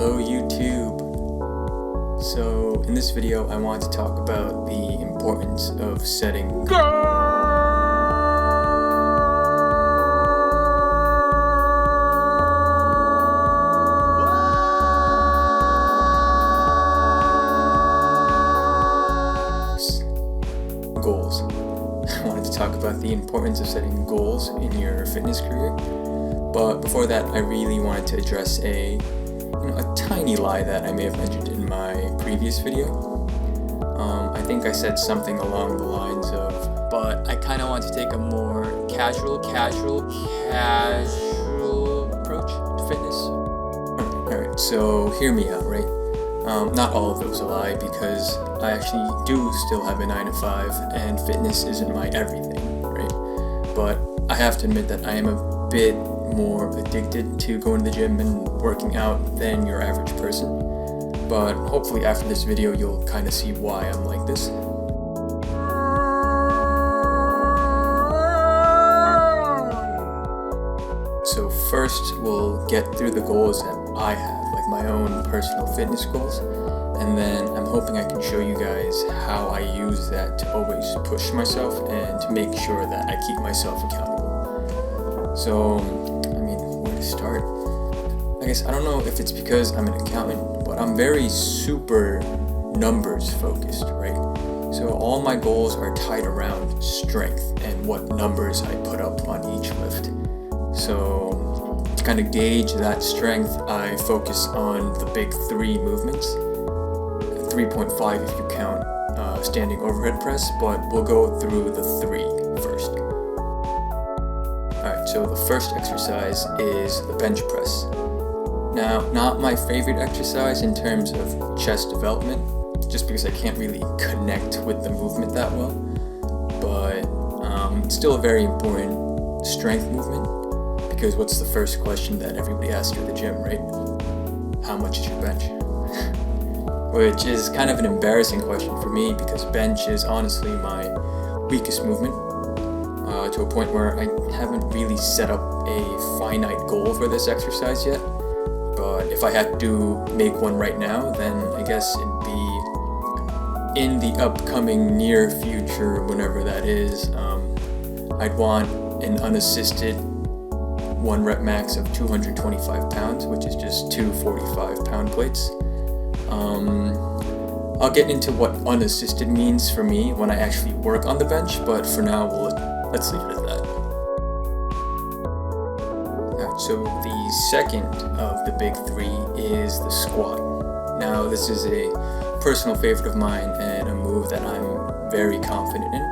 Hello YouTube. So in this video I want to talk about the importance of setting goals. I wanted to talk about the importance of setting goals in your fitness career. But before that, I really wanted to address a tiny lie that I may have mentioned in my previous video. I think I said something along the lines of, but I kind of want to take a more casual approach to fitness. Alright, so hear me out, right? Not all of those a lie, because I actually do still have a 9 to 5 and fitness isn't my everything, right? But I have to admit that I am a bit more addicted to going to the gym and working out than your average person. But hopefully after this video you'll kind of see why I'm like this. So first we'll get through the goals that I have, like my own personal fitness goals, and then I'm hoping I can show you guys how I use that to always push myself and to make sure that I keep myself accountable. So, where to start? I guess I don't know if it's because I'm an accountant, but I'm very super numbers focused, right? So all my goals are tied around strength and what numbers I put up on each lift. So to kind of gauge that strength, I focus on the big 3 movements. 3.5 if you count standing overhead press, but we'll go through the 3 first. Alright, so the first exercise is the bench press. Now, not my favorite exercise in terms of chest development, just because I can't really connect with the movement that well, but it's still a very important strength movement, because what's the first question that everybody asks you at the gym, right? How much is your bench? Which is kind of an embarrassing question for me, because bench is honestly my weakest movement, to a point where I haven't really set up a finite goal for this exercise yet. But if I had to make one right now, then I guess it'd be in the upcoming near future, whenever that is. I'd want an unassisted 1 rep max of 225 pounds, which is just 2 45-pound plates. I'll get into what unassisted means for me when I actually work on the bench, but for now let's leave it at that. Alright, so the second of the big 3 is the squat. Now this is a personal favorite of mine and a move that I'm very confident in.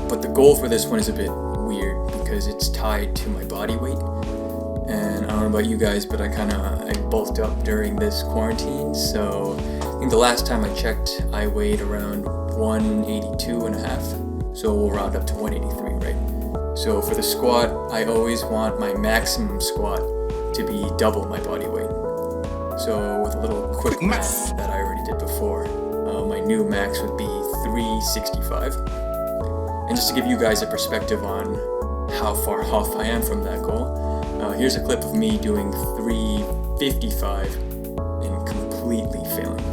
But the goal for this one is a bit weird because it's tied to my body weight. And I don't know about you guys, but I bulked up during this quarantine, so I think the last time I checked I weighed around 182 and a half, so we'll round up to 183, right? So for the squat, I always want my maximum squat to be double my body weight. So with a little quick math that I already did before, my new max would be 365. And just to give you guys a perspective on how far off I am from that goal, here's a clip of me doing 355 and completely failing.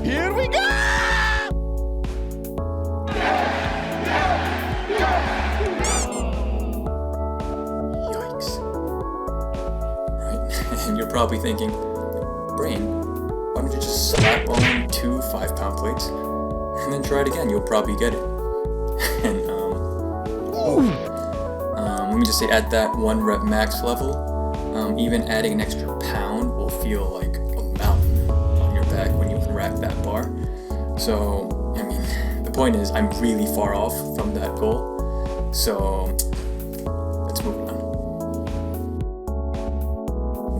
Here we go! Yikes. Right, and you're probably thinking, Brain, why don't you just slap on 2 5-pound plates and then try it again? You'll probably get it. And let me just say, at that 1 rep max level, even adding an extra pound will feel like a mountain on your back when you rack that bar. So, the point is, I'm really far off from that goal. So, let's move on.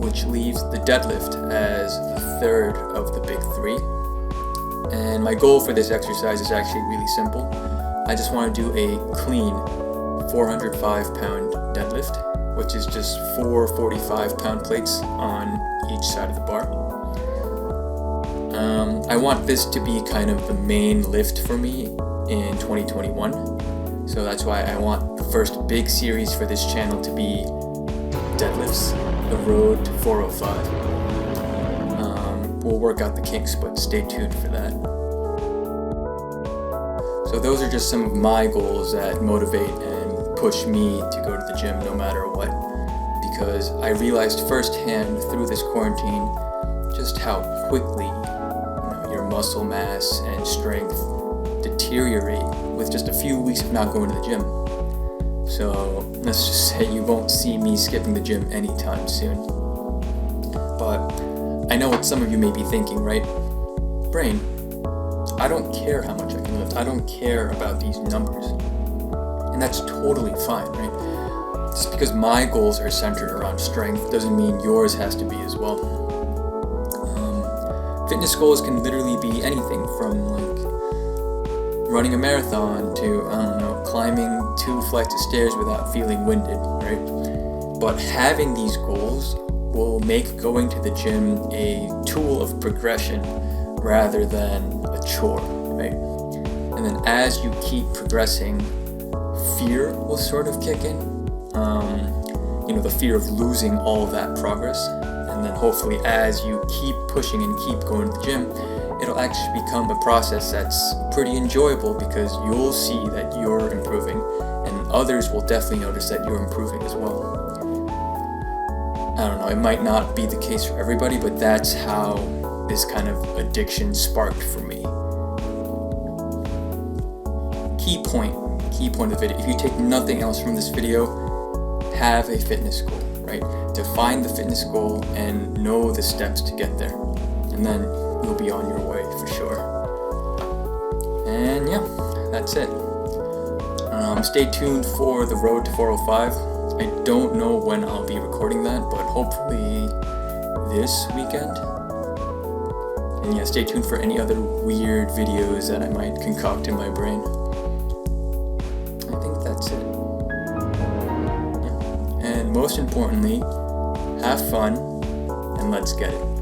Which leaves the deadlift as the third of the big 3. And my goal for this exercise is actually really simple. I just want to do a clean 405-pound deadlift, which is just 4 45-pound plates on each side of the bar. I want this to be kind of the main lift for me in 2021. So that's why I want the first big series for this channel to be deadlifts, the road to 405. We'll work out the kinks, but stay tuned for that. So those are just some of my goals that motivate and push me to go to the gym no matter what. Because I realized firsthand through this quarantine just how quickly your muscle mass and strength deteriorate with just a few weeks of not going to the gym. So let's just say you won't see me skipping the gym anytime soon. But I know what some of you may be thinking, right? Brain, I don't care how much I can lift. I don't care about these numbers. And that's totally fine, right? Just because my goals are centered around strength doesn't mean yours has to be as well. Fitness goals can literally be anything from like running a marathon to, climbing 2 flights of stairs without feeling winded, right? But having these goals will make going to the gym a tool of progression rather than a chore, right? And then as you keep progressing, fear will sort of kick in. The fear of losing all of that progress. And then hopefully as you keep pushing and keep going to the gym, it'll actually become a process that's pretty enjoyable because you'll see that you're improving and others will definitely notice that you're improving as well. I don't know, it might not be the case for everybody, but that's how this kind of addiction sparked for me. Key point of the video, if you take nothing else from this video, have a fitness goal, right? Define the fitness goal and know the steps to get there. And then you'll be on your way for sure. And yeah, that's it. Stay tuned for the road to 405. I don't know when I'll be recording that, but hopefully this weekend. And yeah, stay tuned for any other weird videos that I might concoct in my brain. I think that's it. Yeah. And most importantly, have fun and let's get it.